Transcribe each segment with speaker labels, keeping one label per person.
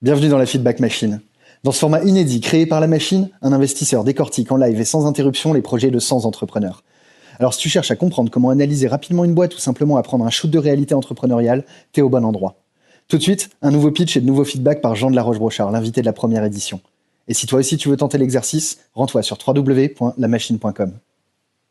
Speaker 1: Bienvenue dans la Feedback Machine. Dans ce format inédit créé par la machine, un investisseur décortique en live et sans interruption les projets de 100 entrepreneurs. Alors si tu cherches à comprendre comment analyser rapidement une boîte ou simplement à prendre un shoot de réalité entrepreneuriale, t'es au bon endroit. Tout de suite, un nouveau pitch et de nouveaux feedbacks par Jean de la Roche-Brochard, l'invité de la première édition. Et si toi aussi tu veux tenter l'exercice, rends-toi sur www.lamachine.com.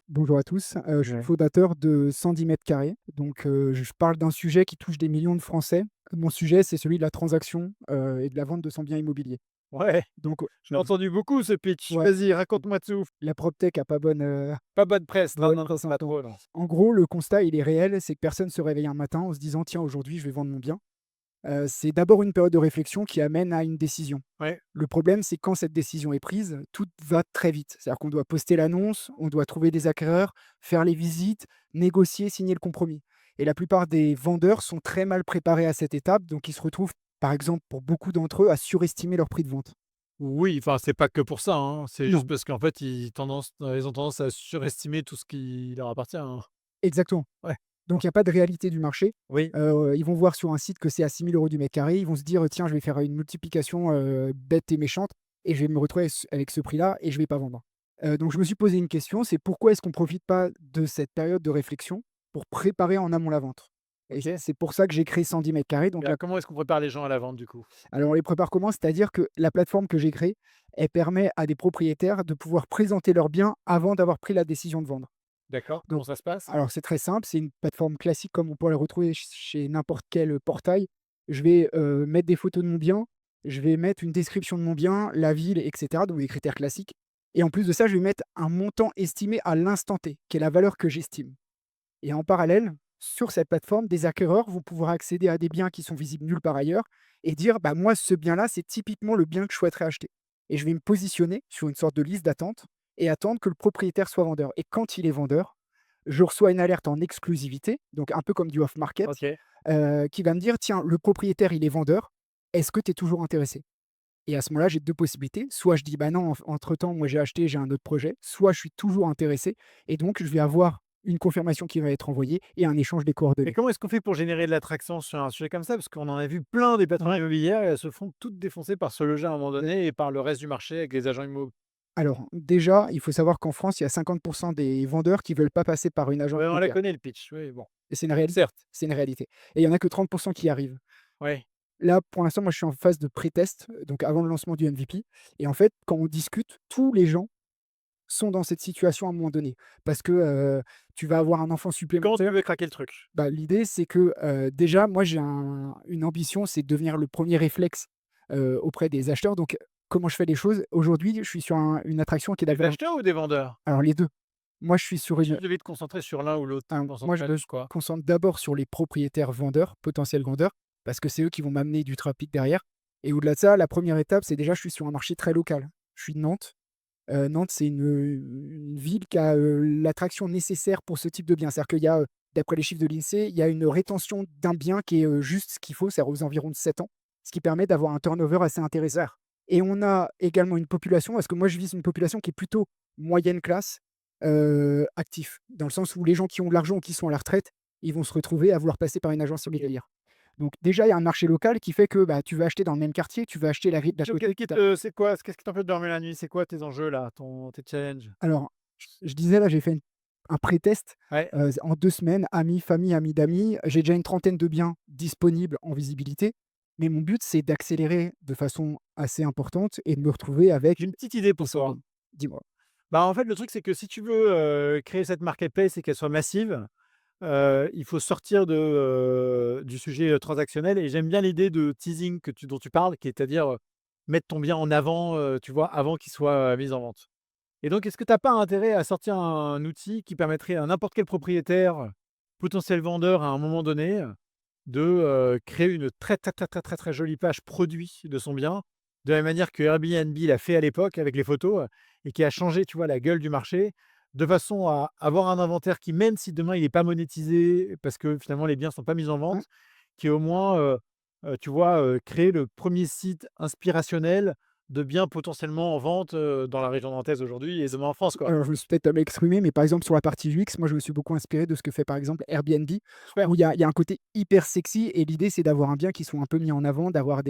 Speaker 2: Bonjour à tous, je suis fondateur de 110 mètres carrés. Donc, je parle d'un sujet qui touche des millions de Français. Mon sujet, c'est celui de la transaction, et de la vente de son bien immobilier.
Speaker 3: Ouais,
Speaker 2: Donc,
Speaker 3: je l'ai entendu beaucoup ce pitch.
Speaker 2: Ouais.
Speaker 3: Vas-y, raconte-moi tout.
Speaker 2: la PropTech a pas bonne,
Speaker 3: Pas bonne presse, non,
Speaker 2: bonne
Speaker 3: non, non,
Speaker 2: presse en
Speaker 3: pas
Speaker 2: temps.
Speaker 3: trop, non.
Speaker 2: En gros, le constat, il est réel, c'est que personne se réveille un matin en se disant: «Tiens, aujourd'hui, je vais vendre mon bien». C'est d'abord une période de réflexion qui amène à une décision.
Speaker 3: Ouais,
Speaker 2: Le problème, c'est quand cette décision est prise, tout va très vite. C'est-à-dire qu'on doit poster l'annonce, on doit trouver des acquéreurs, faire les visites, négocier, signer le compromis. Et la plupart des vendeurs sont très mal préparés à cette étape, donc ils se retrouvent, par exemple, pour beaucoup d'entre eux, à surestimer leur prix de vente.
Speaker 3: oui, enfin, c'est pas que pour ça, hein. C'est juste
Speaker 2: Non,
Speaker 3: parce qu'en fait, ils ont tendance à surestimer tout ce qui leur appartient, hein.
Speaker 2: exactement.
Speaker 3: Ouais,
Speaker 2: Donc il n'y a pas de réalité du marché.
Speaker 3: oui,
Speaker 2: Ils vont voir sur un site que c'est à 6 000 € du mètre carré. Ils vont se dire: «Tiens, je vais faire une multiplication, bête et méchante et je vais me retrouver avec ce prix-là et je vais pas vendre». Donc je me suis posé une question, c'est pourquoi est-ce qu'on ne profite pas de cette période de réflexion pour préparer en amont la vente? Et
Speaker 3: OK.
Speaker 2: c'est pour ça que j'ai créé 110 mètres carrés.
Speaker 3: Mais
Speaker 2: Donc
Speaker 3: alors, comment est-ce qu'on prépare les gens à la vente, du coup?
Speaker 2: alors on les prépare comment? C'est-à-dire que la plateforme que j'ai créée, elle permet à des propriétaires de pouvoir présenter leurs biens avant d'avoir pris la décision de vendre.
Speaker 3: D'accord, comment
Speaker 2: Donc
Speaker 3: ça se passe?
Speaker 2: alors c'est très simple, c'est une plateforme classique comme on pourrait le retrouver chez n'importe quel portail. Je vais, mettre des photos de mon bien, je vais mettre une description de mon bien, la ville et cetera, donc des critères classiques, et en plus de ça, je vais mettre un montant estimé à l'instant T, qui est la valeur que j'estime. Et en parallèle, sur cette plateforme, des acquéreurs vont pouvoir accéder à des biens qui sont visibles nulle part ailleurs et dire: «Bah, moi, ce bien-là, c'est typiquement le bien que je souhaiterais acheter», et je vais me positionner sur une sorte de liste d'attente et attendre que le propriétaire soit vendeur. Et quand il est vendeur, je reçois une alerte en exclusivité, donc un peu comme du off market,
Speaker 3: OK.
Speaker 2: qui va me dire: «Tiens, le propriétaire, il est vendeur, est-ce que tu es toujours intéressé?» Et à ce moment-là, j'ai 2 possibilités. Soit je dis: «Bah non, entre-temps, moi j'ai acheté, j'ai un autre projet», soit je suis toujours intéressé et donc je vais avoir une confirmation qui va être envoyée et un échange des
Speaker 3: Et
Speaker 2: coordonnées.
Speaker 3: comment est-ce qu'on fait pour générer de l'attraction sur un sujet comme ça? Parce qu'on en a vu plein des plateformes
Speaker 2: Ouais.
Speaker 3: immobilières et elles se font toutes défoncer par ce loger à un moment donné et par le reste du marché avec les agents immo.
Speaker 2: Alors déjà, il faut savoir qu'en France, il y a 50 des vendeurs qui veulent pas passer par une agence
Speaker 3: Ouais, on la
Speaker 2: bancaire
Speaker 3: connaît le pitch, oui, bon.
Speaker 2: et c'est une réalité.
Speaker 3: Certes,
Speaker 2: C'est une réalité et il y en a que 30 qui y arrivent.
Speaker 3: ouais.
Speaker 2: Là, pour l'instant, moi, je suis en phase de pré-test, donc avant le lancement du MVP, et en fait, quand on discute, tous les gens sont dans cette situation à un moment donné parce que, tu vas avoir un enfant
Speaker 3: Comment tu
Speaker 2: supplémentaire.
Speaker 3: veux craquer le truc?
Speaker 2: Bah, l'idée, c'est que, déjà, moi, j'ai une ambition, c'est de devenir le premier réflexe, auprès des acheteurs. Donc, comment je fais les choses? Aujourd'hui, je suis sur une attraction qui est
Speaker 3: Des
Speaker 2: d'accord.
Speaker 3: acheteurs ou des vendeurs?
Speaker 2: Alors les 2. Moi, je suis sur
Speaker 3: Si
Speaker 2: une
Speaker 3: tu devais te concentrer sur l'un ou l'autre, tu te
Speaker 2: moi, je
Speaker 3: concentrerais
Speaker 2: me
Speaker 3: sur quoi?
Speaker 2: concentre d'abord sur les propriétaires vendeurs, potentiels vendeurs, parce que c'est eux qui vont m'amener du trafic derrière, et au-delà de ça, la première étape, c'est déjà, je suis sur un marché très local. Je suis de Nantes. Nantes, c'est une ville qui a, l'attraction nécessaire pour ce type de bien. C'est-à-dire qu'il y a, d'après les chiffres de l'INSEE, il y a une rétention d'un bien qui est, juste ce qu'il faut, c'est aux environs de 7 ans, ce qui permet d'avoir un turnover assez intéressant. Et on a également une population, parce que moi je vise une population qui est plutôt moyenne classe, actif. Dans le sens où les gens qui ont de l'argent ou qui sont à la retraite, ils vont se retrouver à vouloir passer par une agence
Speaker 3: OK.
Speaker 2: immobilière. Donc déjà, il y a un marché local qui fait que, bah, tu vas acheter dans le même quartier, tu vas acheter la ville d'à
Speaker 3: Donc
Speaker 2: côté.
Speaker 3: qu'est-ce qui te c'est quoi? Qu'est-ce qui t'empêche de dormir la nuit? C'est quoi tes enjeux là, tes challenges?
Speaker 2: Alors, je disais là, j'ai fait un pré-test,
Speaker 3: Ouais,
Speaker 2: en 2 semaines, amis, famille, amis d'amis. J'ai déjà une trentaine de biens disponibles en visibilité, mais mon but, c'est d'accélérer de façon assez importante et de me retrouver
Speaker 3: j'ai
Speaker 2: avec
Speaker 3: une petite idée
Speaker 2: des
Speaker 3: pour toi.
Speaker 2: centaines. Dis-moi?
Speaker 3: Bah, en fait, le truc, c'est que si tu veux, créer cette marketplace et qu'elle soit massive, il faut sortir du sujet, transactionnel et j'aime bien l'idée de teasing dont tu parles, qui est à dire, mettre ton bien en avant, tu vois, avant qu'il soit, mis en vente. Et donc, est-ce que tu as pas intérêt à sortir un outil qui permettrait à n'importe quel propriétaire, potentiel vendeur à un moment donné, de, créer une très, très, très, très, très, très jolie page produit de son bien, de la même manière que Airbnb l'a fait à l'époque avec les photos, et qui a changé, tu vois, la gueule du marché, de façon à avoir un inventaire qui, même si demain il n'est pas monétisé, parce que finalement les biens ne sont pas mis en
Speaker 2: Ouais.
Speaker 3: vente, qui est au moins, tu vois, créer le premier site inspirationnel de biens potentiellement en vente, dans la région nantaise aujourd'hui et demain en France, quoi.
Speaker 2: Alors, je me suis peut-être mal exprimé, mais par exemple, sur la partie UX, moi, je me suis beaucoup inspiré de ce que fait, par exemple, Airbnb,
Speaker 3: Super.
Speaker 2: où il y a un côté hyper sexy et l'idée, c'est d'avoir un bien qui soit un peu mis en avant, d'avoir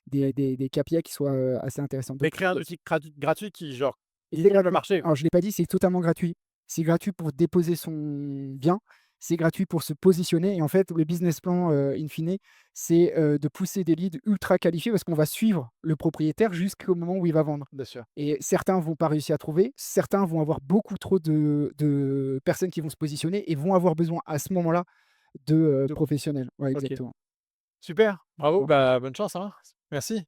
Speaker 2: des KPI qui soient assez intéressantes.
Speaker 3: Mais
Speaker 2: Donc,
Speaker 3: créer un outil gratuit qui, genre,
Speaker 2: c'est
Speaker 3: élimine le
Speaker 2: gratuit.
Speaker 3: marché.
Speaker 2: Alors, je ne l'ai pas dit, c'est totalement gratuit. C'est gratuit pour déposer son bien, c'est gratuit pour se positionner. Et en fait, le business plan, in fine, c'est de pousser des leads ultra qualifiés parce qu'on va suivre le propriétaire jusqu'au moment où il va vendre.
Speaker 3: Bien sûr.
Speaker 2: Et certains vont pas réussir à trouver, certains vont avoir beaucoup trop de personnes qui vont se positionner et vont avoir besoin à ce moment-là de
Speaker 3: De
Speaker 2: professionnels. Ouais,
Speaker 3: OK.
Speaker 2: exactement.
Speaker 3: Super, bravo, bah, bonne chance, hein. Merci.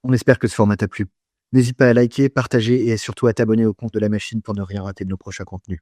Speaker 1: On espère que ce format t'a plu. N'hésite pas à liker, partager et surtout à t'abonner au compte de la machine pour ne rien rater de nos prochains contenus.